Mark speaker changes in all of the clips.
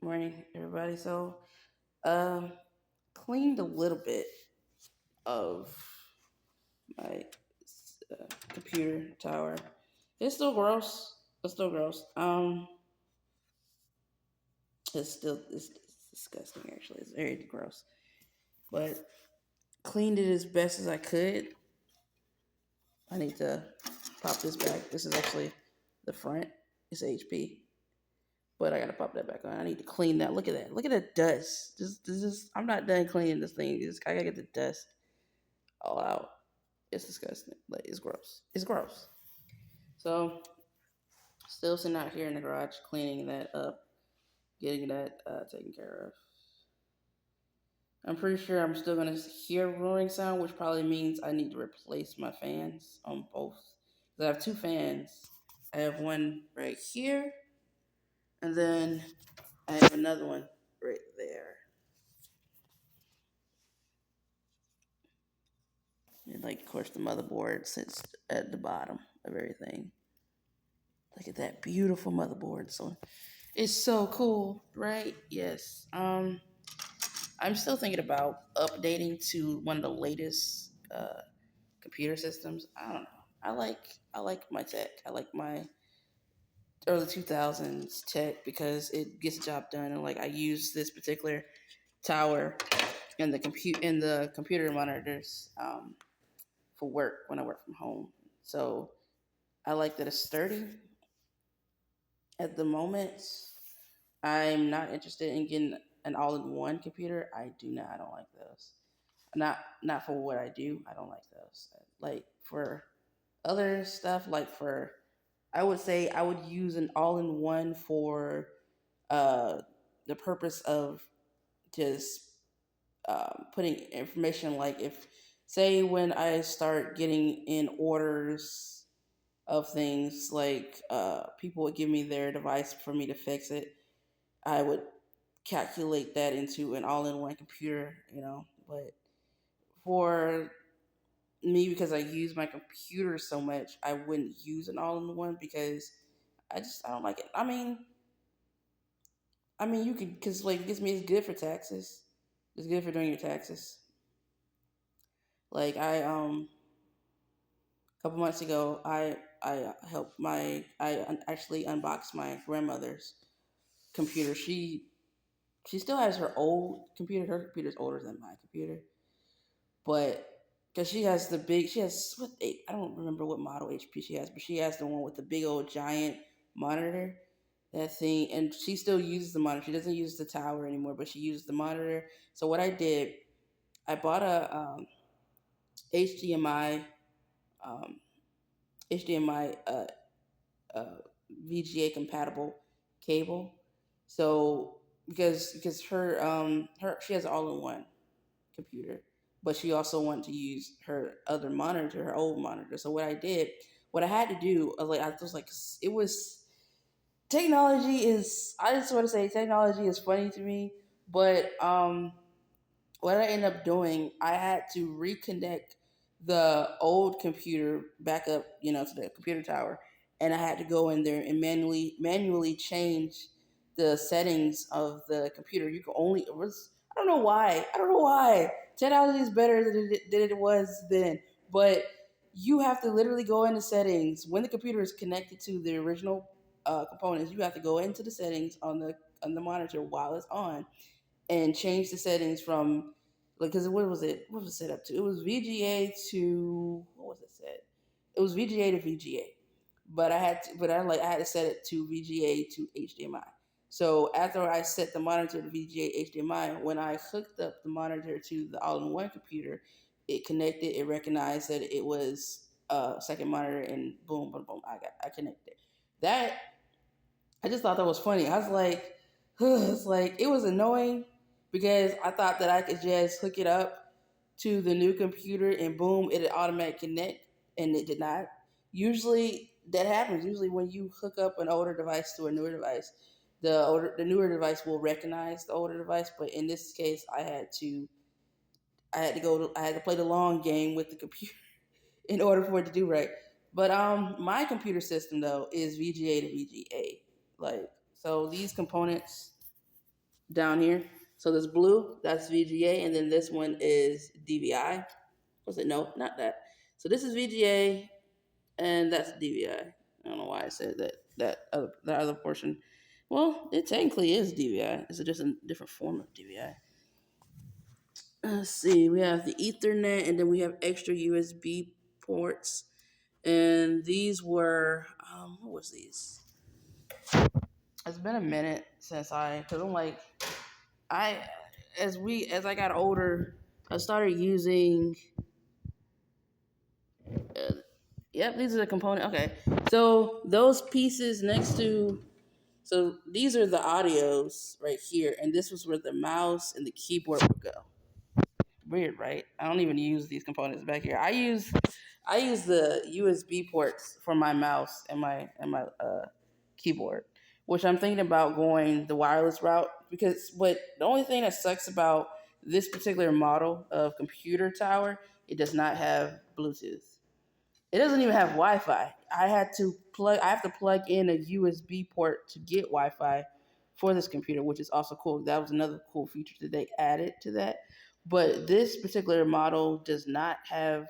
Speaker 1: Morning, everybody. Um, cleaned a little bit of my computer tower. It's still gross. It's still gross. It's disgusting. Actually, it's very gross. But cleaned it as best as I could. I need to pop this back. This is actually the front. It's HP. But I gotta pop that back on. I need to clean that. Look at that. Look at that dust. I'm not done cleaning this thing. I gotta get the dust all out. It's disgusting. Like it's gross. It's gross. So still sitting out here in the garage cleaning that up, getting that taken care of. I'm pretty sure I'm still gonna hear roaring sound, which probably means I need to replace my fans on both. I have two fans. I have one right here, and then I have another one right there. And like, of course, the motherboard sits at the bottom of everything. Look at that beautiful motherboard. So it's so cool, right? Yes. I'm still thinking about updating to one of the latest computer systems. I don't know. I like my tech. I like my early 2000s tech because it gets the job done. And like I use this particular tower and the computer monitors for work when I work from home. So I like that it's sturdy. At the moment, I'm not interested in getting an all-in-one computer. I don't like those. Not for what I do. I don't like those. Like for other stuff, like for I would say I would use an all-in-one for uh, the purpose of just putting information. Like if say when I start getting in orders of things, like people would give me their device for me to fix it, I would calculate that into an all-in-one computer, But for me, because I use my computer so much, I wouldn't use an all-in-one because I don't like it. I mean, you could because like it gives me it's good for taxes. It's good for doing your taxes. Like a couple months ago, I helped actually unboxed my grandmother's computer. She still has her old computer. Her computer's older than my computer, but because she has I don't remember what model HP she has, but she has the one with the big old giant monitor. That thing, and she still uses the monitor. She doesn't use the tower anymore, but she uses the monitor. So what I did, I bought a HDMI um, HDMI uh, VGA compatible cable. So because her she has an all in one computer, but she also wanted to use her other monitor, her old monitor. So what I had to do, I was like, it was technology is. I just want to say technology is funny to me, but what I ended up doing, I had to reconnect the old computer back up, to the computer tower, and I had to go in there and manually change the settings of the computer. You could only it was I don't know why. I don't know why. Technology is better than it was then, but you have to literally go into settings when the computer is connected to the original components. You have to go into the settings on the monitor while it's on and change the settings from like because what was it? What was it set up to? It was VGA to what was it set? It was VGA to VGA, but I had to set it to VGA to HDMI. So after I set the monitor to VGA HDMI, when I hooked up the monitor to the all-in-one computer, it connected. It recognized that it was a second monitor, and boom, boom, boom. I connected. That I just thought that was funny. I was like, it's like it was annoying because I thought that I could just hook it up to the new computer and boom, it'd automatically connect, and it did not. Usually that happens. Usually when you hook up an older device to a newer device, the newer device will recognize the older device. But in this case, I had to play the long game with the computer in order for it to do right. But my computer system though is VGA to VGA. Like so these components down here. So this blue, that's VGA, and then this one is DVI. Was it? No, not that. So this is VGA, and that's DVI. I don't know why I said that. That other portion. Well, it technically is DVI. It's just a different form of DVI. Let's see. We have the Ethernet, and then we have extra USB ports. And these were what was these? It's been a minute since because I'm like I as I got older, I started using. Yep, these are the component. Okay, so those pieces next to these are the audios right here, and this was where the mouse and the keyboard would go. Weird, right? I don't even use these components back here. I use the USB ports for my mouse and my keyboard, which I'm thinking about going the wireless route because what the only thing that sucks about this particular model of computer tower, it does not have Bluetooth. It doesn't even have Wi-Fi. I have to plug in a USB port to get Wi-Fi for this computer, which is also cool. That was another cool feature that they added to that. But this particular model does not have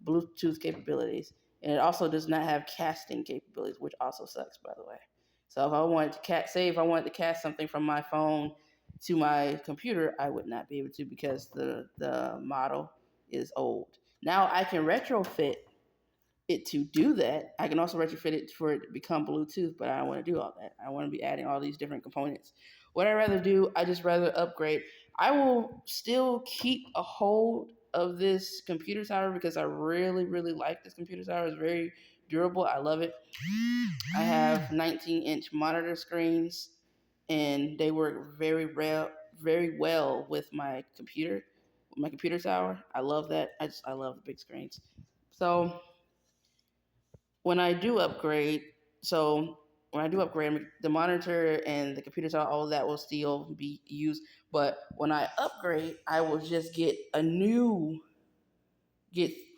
Speaker 1: Bluetooth capabilities, and it also does not have casting capabilities, which also sucks, by the way. So if I wanted to if I wanted to cast something from my phone to my computer, I would not be able to because the model is old. Now I can retrofit it to do that. I can also retrofit it for it to become Bluetooth, but I don't want to do all that. I want to be adding all these different components. What I rather do, I just rather upgrade. I will still keep a hold of this computer tower because I really, really like this computer tower. It's very durable. I love it. I have 19-inch monitor screens, and they work very well with my computer tower. I love that. I love the big screens. So when I do upgrade, so when I do upgrade, the monitor and the computer tower, all of that will still be used. But when I upgrade, I will just get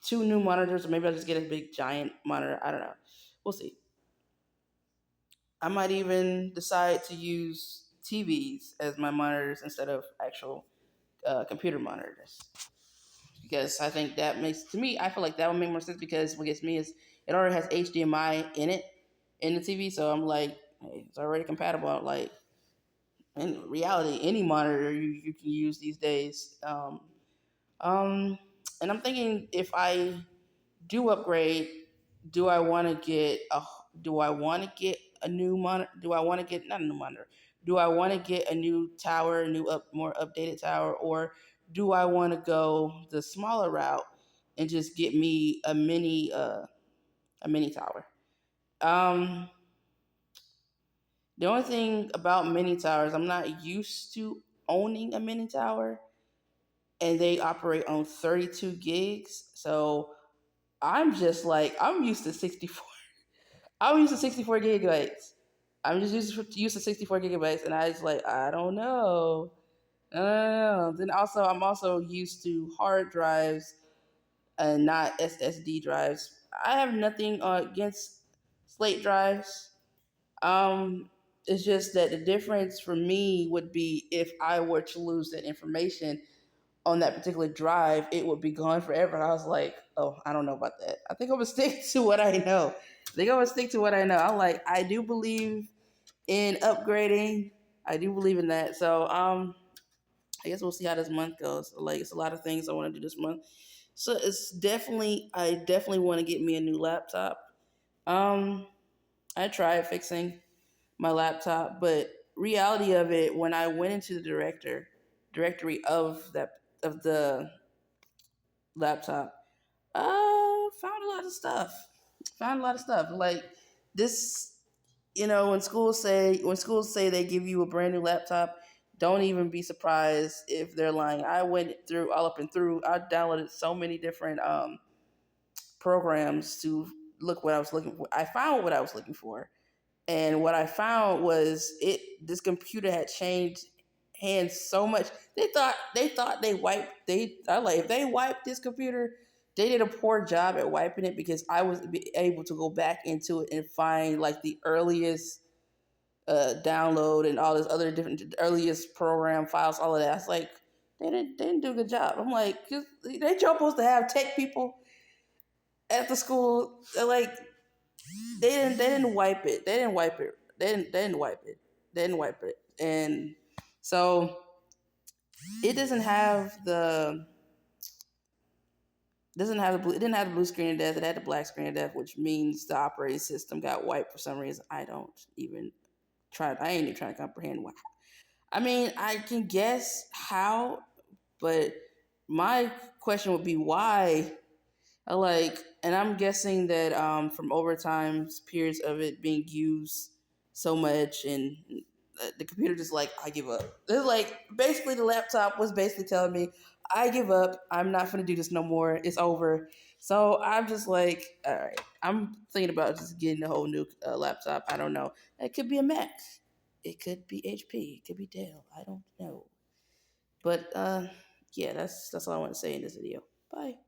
Speaker 1: two new monitors, or maybe I'll just get a big giant monitor. I don't know. We'll see. I might even decide to use TVs as my monitors instead of actual computer monitors because I think that makes to me. I feel like that would make more sense because what gets me is it already has HDMI in it in the TV, so I'm like, hey, it's already compatible. Like in reality, any monitor you can use these days. Um, and I'm thinking if I do upgrade, do I want to get a do I want to get a new monitor? Do I want to get not a new monitor? Do I want to get a new tower, a more updated tower, or do I want to go the smaller route and just get me a mini tower? Um, the only thing about mini towers, I'm not used to owning a mini tower, and they operate on 32 gigs. So I'm just like I'm used to 64. I'm used to 64 gigabytes. I'm just used to 64 gigabytes, and I was like, I don't know. I don't know. Then also, I'm also used to hard drives and not SSD drives. I have nothing against slate drives. Um, it's just that the difference for me would be if I were to lose that information on that particular drive, it would be gone forever. And I was like, oh, I don't know about that. I think I'm gonna stick to what I know. I think I'm gonna stick to what I know. I'm like, I do believe in upgrading. I do believe in that. So I guess we'll see how this month goes. Like it's a lot of things I want to do this month. So I definitely want to get me a new laptop. Um I tried fixing my laptop, but reality of it, when I went into the directory of the laptop, found a lot of stuff. Found a lot of stuff. Like this, when schools say they give you a brand new laptop, don't even be surprised if they're lying. I went through all up and through. I downloaded so many different programs to look what I was looking for. I found what I was looking for. And what I found was this computer had changed hands so much. They thought they wiped I like if they wiped this computer, they did a poor job at wiping it because I was able to go back into it and find like the earliest download and all this other different earliest program files, all of that. It's like they didn't do a good job. I'm like, they supposed to have tech people at the school. Like they didn't wipe it. They didn't wipe it. They didn't wipe it. They didn't wipe it. And so it it didn't have the blue screen of death. It had the black screen of death, which means the operating system got wiped for some reason. I don't even I ain't even trying to comprehend why. I mean, I can guess how, but my question would be why. And I'm guessing that from overtime periods of it being used so much, and the computer just like, I give up. It's like basically the laptop was basically telling me, I give up. I'm not gonna do this no more. It's over. So I'm just like, all right. I'm thinking about just getting a whole new laptop. I don't know. It could be a Mac. It could be HP. It could be Dell. I don't know. But yeah, that's all I want to say in this video. Bye.